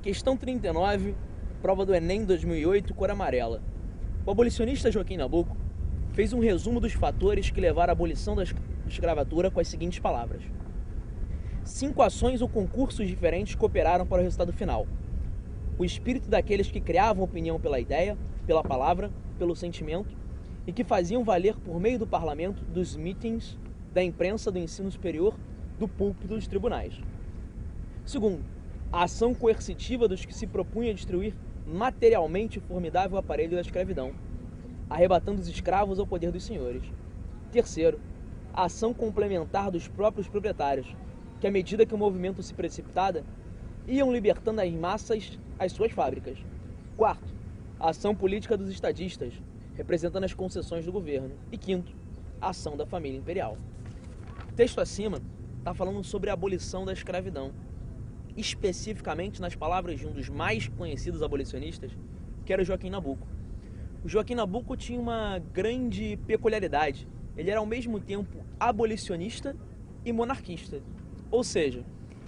Questão 39, prova do Enem 2008, cor amarela. O abolicionista Joaquim Nabuco fez um resumo dos fatores que levaram à abolição da escravatura com as seguintes palavras: 5 ações ou concursos diferentes cooperaram para o resultado final. O espírito daqueles que criavam opinião pela ideia, pela palavra, pelo sentimento e que faziam valer por meio do parlamento, dos mítins, da imprensa, do ensino superior, do púlpito dos tribunais. Segundo, a ação coercitiva dos que se propunham a destruir materialmente o formidável aparelho da escravidão, arrebatando os escravos ao poder dos senhores. Terceiro, a ação complementar dos próprios proprietários, que à medida que o movimento se precipitava, iam libertando as massas às suas fábricas. Quarto, a ação política dos estadistas, representando as concessões do governo. E quinto, a ação da família imperial. O texto acima está falando sobre a abolição da escravidão, especificamente nas palavras de um dos mais conhecidos abolicionistas, que era o Joaquim Nabuco. O Joaquim Nabuco tinha uma grande peculiaridade. Ele era ao mesmo tempo abolicionista e monarquista. Ou seja,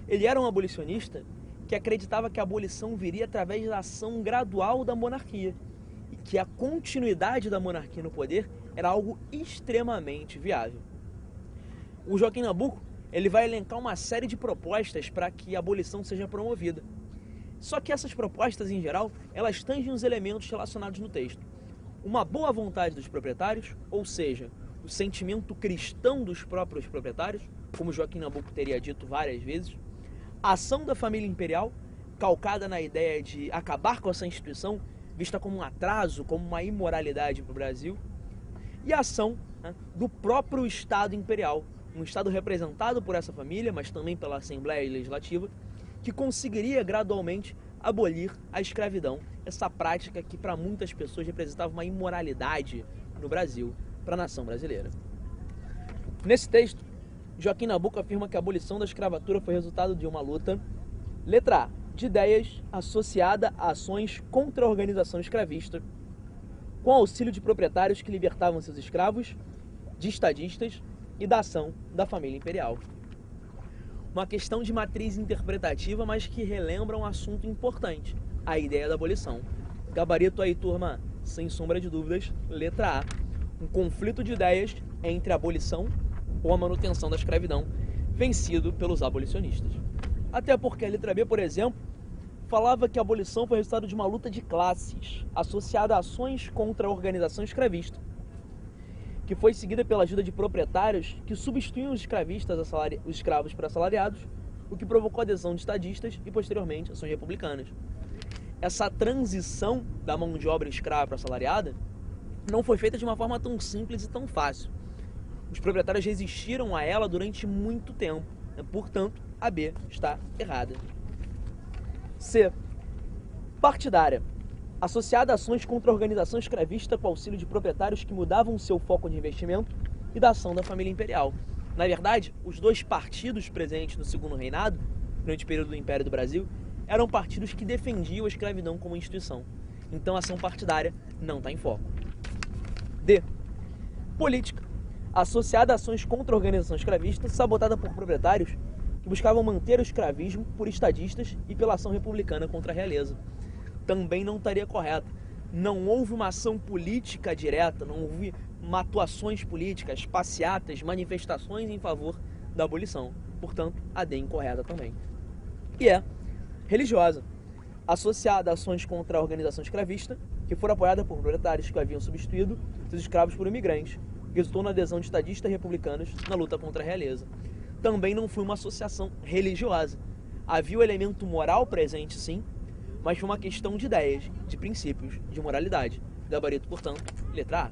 ele era um abolicionista que acreditava que a abolição viria através da ação gradual da monarquia e que a continuidade da monarquia no poder era algo extremamente viável. O Joaquim Nabuco ele vai elencar uma série de propostas para que a abolição seja promovida. Só que essas propostas, em geral, elas tangem os elementos relacionados no texto. Uma boa vontade dos proprietários, ou seja, o sentimento cristão dos próprios proprietários, como Joaquim Nabuco teria dito várias vezes, a ação da família imperial, calcada na ideia de acabar com essa instituição, vista como um atraso, como uma imoralidade para o Brasil, e a ação do próprio Estado imperial, um Estado representado por essa família, mas também pela Assembleia Legislativa, que conseguiria gradualmente abolir a escravidão, essa prática que para muitas pessoas representava uma imoralidade no Brasil, para a nação brasileira. Nesse texto, Joaquim Nabuco afirma que a abolição da escravatura foi resultado de uma luta, letra A, de ideias associada a ações contra a organização escravista, com auxílio de proprietários que libertavam seus escravos, de estadistas e da ação da família imperial. Uma questão de matriz interpretativa, mas que relembra um assunto importante, a ideia da abolição. Gabarito aí, turma, sem sombra de dúvidas, letra A, um conflito de ideias entre a abolição ou a manutenção da escravidão, vencido pelos abolicionistas. Até porque a letra B, por exemplo, falava que a abolição foi resultado de uma luta de classes, associada a ações contra a organização escravista, que foi seguida pela ajuda de proprietários que substituíam os escravos por assalariados, o que provocou a adesão de estadistas e, posteriormente, ações republicanas. Essa transição da mão de obra escrava para assalariada não foi feita de uma forma tão simples e tão fácil. Os proprietários resistiram a ela durante muito tempo, portanto, a B está errada. C. Partidária. Associada a ações contra a organização escravista com auxílio de proprietários que mudavam seu foco de investimento e da ação da família imperial. Na verdade, os dois partidos presentes no Segundo Reinado, durante o período do Império do Brasil, eram partidos que defendiam a escravidão como instituição. Então a ação partidária não está em foco. D. Política. Associada a ações contra a organização escravista, sabotada por proprietários que buscavam manter o escravismo por estadistas e pela ação republicana contra a realeza. Também não estaria correta. Não houve uma ação política direta, não houve atuações políticas, passeatas, manifestações em favor da abolição. Portanto, a D é incorreta também. E é religiosa, associada a ações contra a organização escravista, que foram apoiadas por proprietários que haviam substituído seus escravos por imigrantes, que resultou na adesão de estadistas e republicanos na luta contra a realeza. Também não foi uma associação religiosa. Havia o elemento moral presente, sim, mas foi uma questão de ideias, de princípios, de moralidade. Gabarito, portanto, letra A.